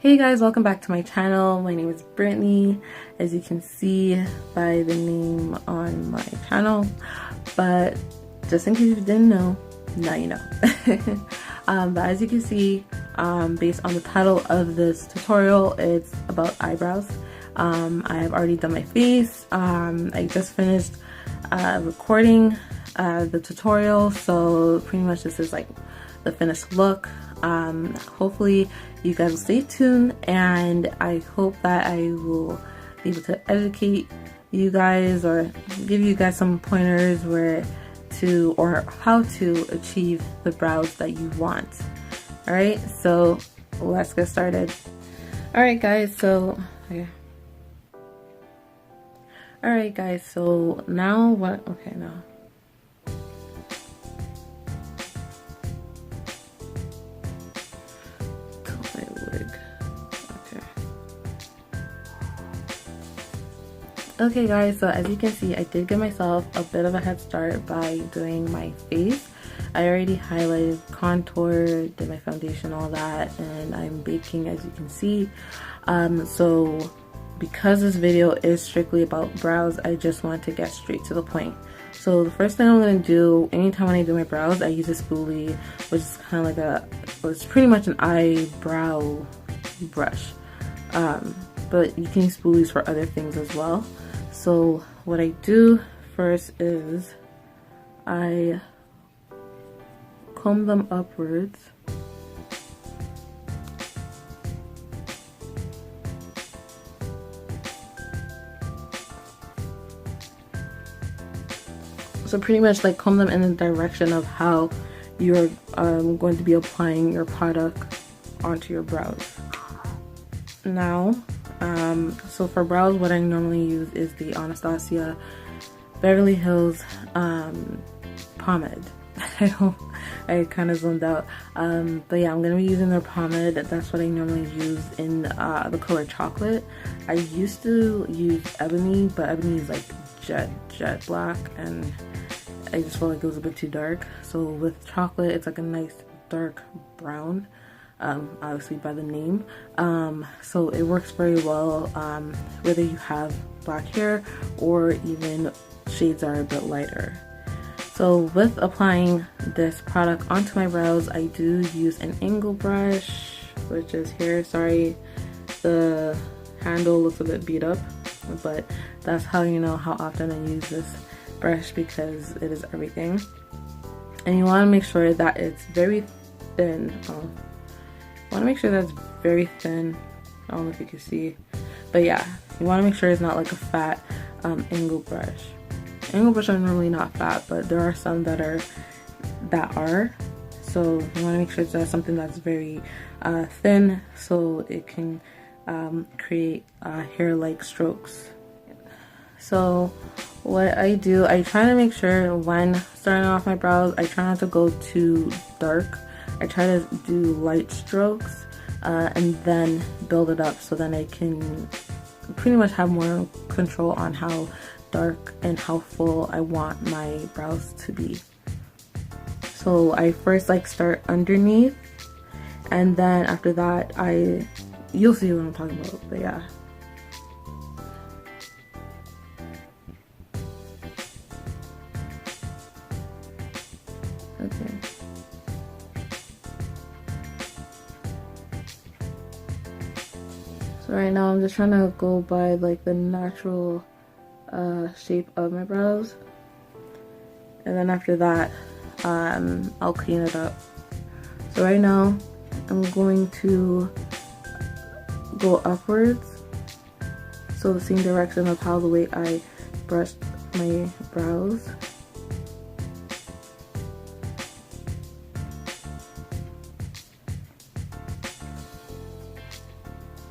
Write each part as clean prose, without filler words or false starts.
Hey guys, welcome back to my channel. My name is Brittany, as you can see by the name on my channel, but just in case you didn't know, now you know. But as you can see, based on the title of this tutorial, it's about eyebrows. I have already done my face. I just finished recording the tutorial, so pretty much this is like the finished look. Hopefully you guys will stay tuned, and I hope that I will be able to educate you guys or give you guys some pointers or how to achieve the brows that you want. Alright, so let's get started. Alright guys, so now what, okay, now Okay guys, so as you can see, I did give myself a bit of a head start by doing my face. I already highlighted, contoured, did my foundation, all that, and I'm baking, as you can see. So because this video is strictly about brows, I just want to get straight to the point. So the first thing I'm going to do, anytime when I do my brows, I use a spoolie, which is kind of like it's pretty much an eyebrow brush. But you can use spoolies for other things as well. So what I do first is I comb them upwards. So pretty much like comb them in the direction of how you're going to be applying your product onto your brows. Now, so for brows, what I normally use is the Anastasia Beverly Hills pomade. I kind of zoned out, but yeah, I'm gonna be using their pomade. That's what I normally use in the color chocolate. I used to use ebony, but ebony is like jet black, and I just felt like it was a bit too dark. So with chocolate, it's like a nice dark brown. Obviously by the name, so it works very well whether you have black hair or even shades are a bit lighter. So with applying this product onto my brows, I do use an angle brush, which is here. Sorry, the handle looks a bit beat up, but that's how you know how often I use this brush, because it is everything. And you want to make sure that it's very thin. I want to make sure that's very thin. I don't know if you can see, but yeah, you want to make sure it's not like a fat angle brush. Angle brushes are normally not fat, but there are some that are. So you want to make sure it's something that's very thin, so it can create hair-like strokes. So what I do, I try to make sure when starting off my brows, I try not to go too dark. I try to do light strokes and then build it up, so then I can pretty much have more control on how dark and how full I want my brows to be. So I first like start underneath, and then after that you'll see what I'm talking about, but yeah. Okay. So right now I'm just trying to go by like the natural shape of my brows, and then after that I'll clean it up. So right now I'm going to go upwards, so the same direction of how the way I brushed my brows.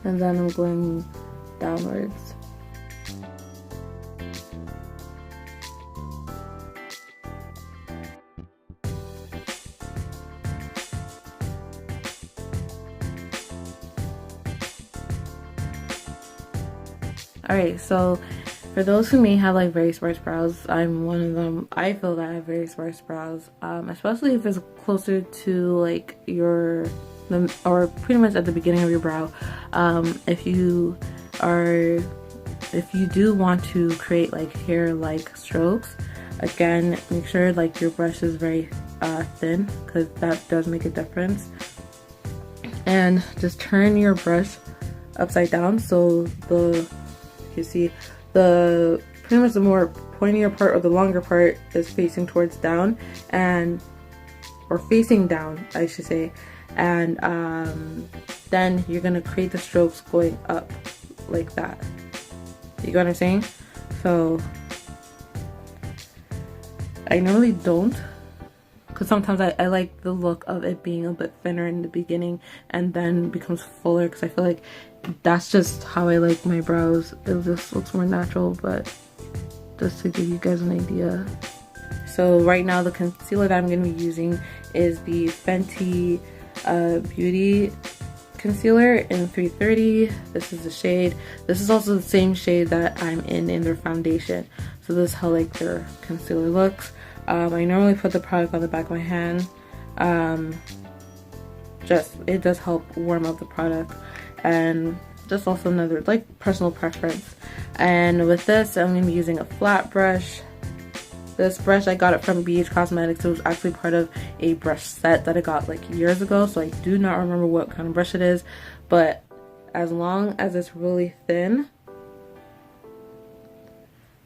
And then I'm going downwards. Alright, so for those who may have like very sparse brows, I'm one of them. I feel that I have very sparse brows, especially if it's closer to like your or pretty much at the beginning of your brow. If you do want to create like hair-like strokes, again, make sure like your brush is very thin, because that does make a difference. And just turn your brush upside down, so you see the pretty much the more pointier part or the longer part is facing towards down, or facing down I should say, and then you're gonna create the strokes going up like that. You get what I'm saying? So I normally don't, because sometimes I like the look of it being a bit thinner in the beginning and then becomes fuller, because I feel like that's just how I like my brows. It just looks more natural, but just to give you guys an idea. So right now the concealer that I'm going to be using is the Fenty Beauty concealer in 330. This is the shade. This is also the same shade that I'm in their foundation. So this is how like their concealer looks. I normally put the product on the back of my hand. It does help warm up the product, and just also another like personal preference. And with this, I'm going to be using a flat brush. This brush, I got it from BH Cosmetics. It was actually part of a brush set that I got like years ago, so I do not remember what kind of brush it is, but as long as it's really thin,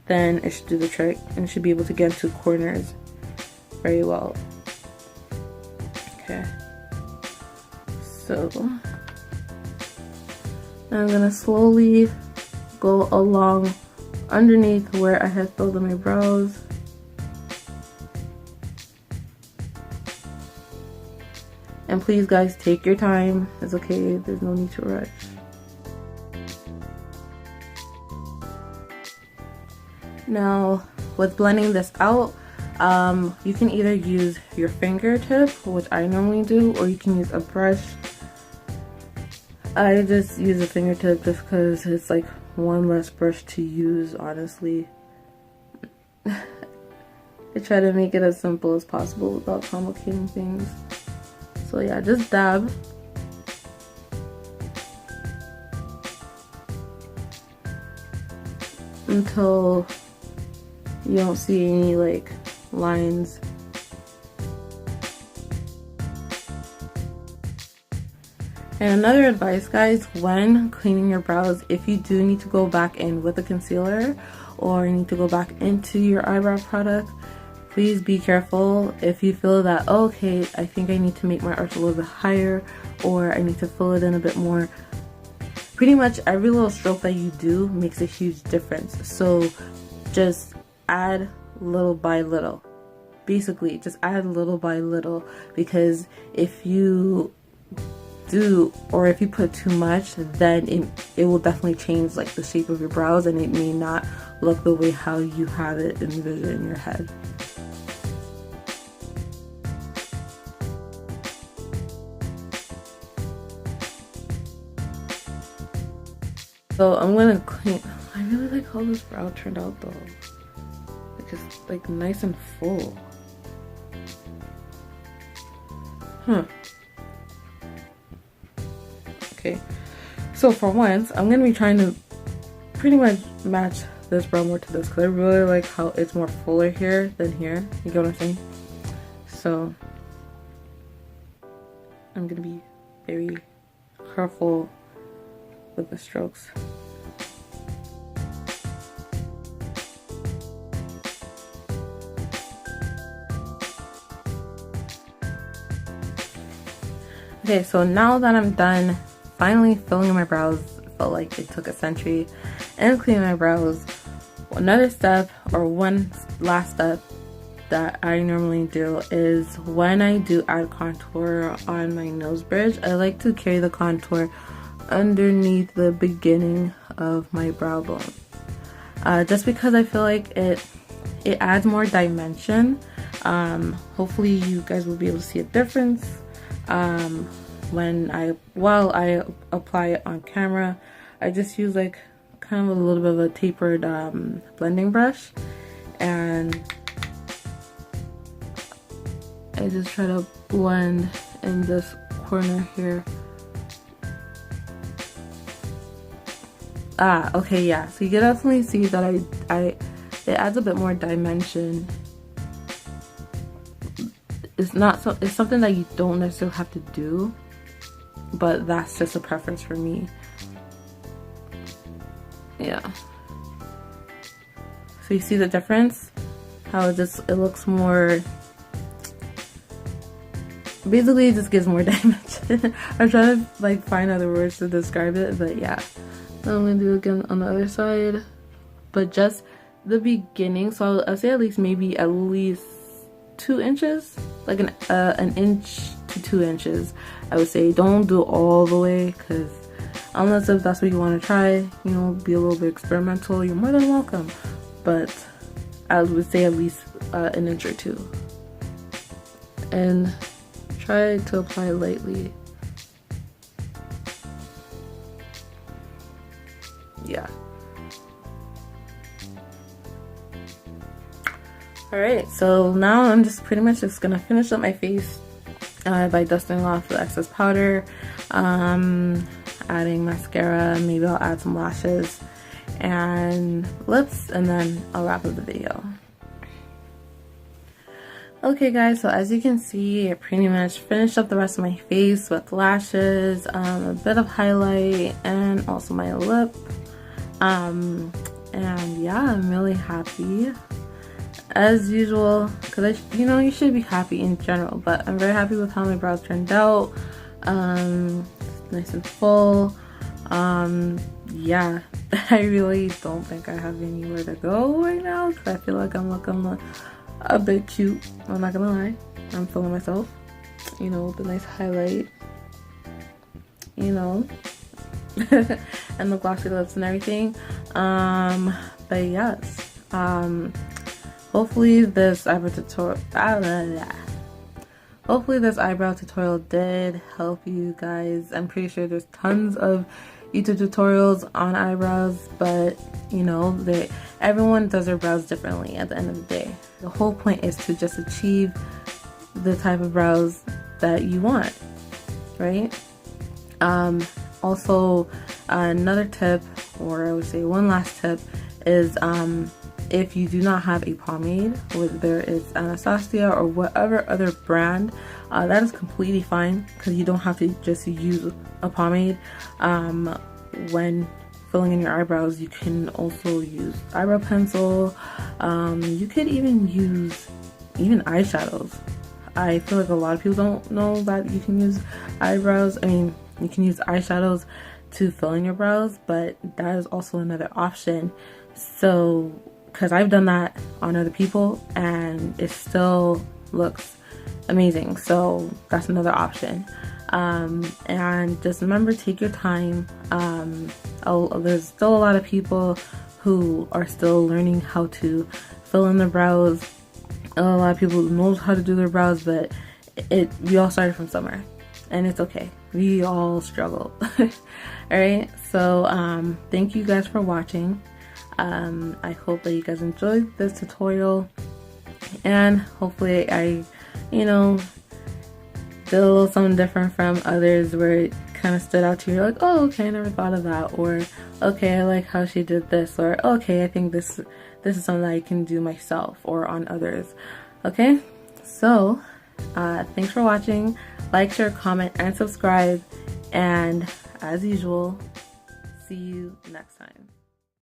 then it should do the trick and should be able to get into corners very well. Okay, so now I'm gonna slowly go along underneath where I have filled in my brows. And please guys, take your time. It's okay, there's no need to rush. Now, with blending this out, you can either use your fingertip, which I normally do, or you can use a brush. I just use a fingertip just because it's like one less brush to use, honestly. I try to make it as simple as possible without complicating things. So yeah, just dab. Until you don't see any like lines. And another advice guys, when cleaning your brows, if you do need to go back in with a concealer or you need to go back into your eyebrow product, please be careful. If you feel that, oh, okay, I think I need to make my arch a little bit higher, or I need to fill it in a bit more, pretty much every little stroke that you do makes a huge difference. So just add little by little. Basically, just add little by little, because if you do, or if you put too much, then it will definitely change like the shape of your brows, and it may not look the way how you have it envisioned in your head. So I'm gonna clean. I really like how this brow turned out though. Like it's like nice and full. Okay, so for once, I'm gonna be trying to pretty much match this brow more to this, because I really like how it's more fuller here than here. You get what I'm saying? So I'm gonna be very careful with the strokes. Okay, so now that I'm done finally filling in my brows, it felt like it took a century, and cleaning my brows, another step, or one last step that I normally do is when I do add contour on my nose bridge, I like to carry the contour underneath the beginning of my brow bone, just because I feel like it adds more dimension. Hopefully you guys will be able to see a difference while I apply it on camera. I just use like kind of a little bit of a tapered blending brush, and I just try to blend in this corner here. Ah, okay, yeah. So you can definitely see that it adds a bit more dimension. It's not so, it's something that you don't necessarily have to do, but that's just a preference for me. Yeah. So you see the difference? How it looks more, basically it just gives more dimension. I'm trying to like find other words to describe it, but yeah. I'm gonna do it again on the other side, but just the beginning. So I'll say at least 2 inches, like an inch to 2 inches. I would say don't do it all the way, because unless if that's what you want to try, you know, be a little bit experimental, you're more than welcome. But I would say at least an inch or 2, and try to apply lightly. Yeah. Alright, so now I'm just pretty much just gonna finish up my face by dusting off the excess powder, adding mascara, maybe I'll add some lashes and lips, and then I'll wrap up the video. Okay guys, so as you can see, I pretty much finished up the rest of my face with lashes, a bit of highlight, and also my lip. And yeah, I'm really happy as usual, because you know, you should be happy in general, but I'm very happy with how my brows turned out. Nice and full. Yeah, I really don't think I have anywhere to go right now, because I feel like I'm looking a bit cute. I'm not gonna lie, I'm feeling myself, you know, with the nice highlight, you know, and the glossy lips and everything. But yes, hopefully this eyebrow tutorial did help you guys. I'm pretty sure there's tons of YouTube tutorials on eyebrows, but you know, everyone does their brows differently at the end of the day. The whole point is to just achieve the type of brows that you want, right? Also, another tip, or I would say one last tip, is if you do not have a pomade, whether it's Anastasia or whatever other brand, that is completely fine, because you don't have to just use a pomade. When filling in your eyebrows, you can also use eyebrow pencil. You could even use eyeshadows. I feel like a lot of people don't know that you can use you can use eyeshadows to fill in your brows, but that is also another option. So, because I've done that on other people and it still looks amazing, so that's another option. And just remember, take your time. There's still a lot of people who are still learning how to fill in their brows. A lot of people knows how to do their brows, but we all started from somewhere, and it's okay. We all struggle. Alright, so thank you guys for watching. I hope that you guys enjoyed this tutorial, and hopefully I, you know, did a little something different from others where it kind of stood out to you. You're like, oh, okay, I never thought of that, or okay, I like how she did this, or okay, I think this is something that I can do myself or on others. Okay, so thanks for watching. Like, share, comment, and subscribe, and as usual, see you next time.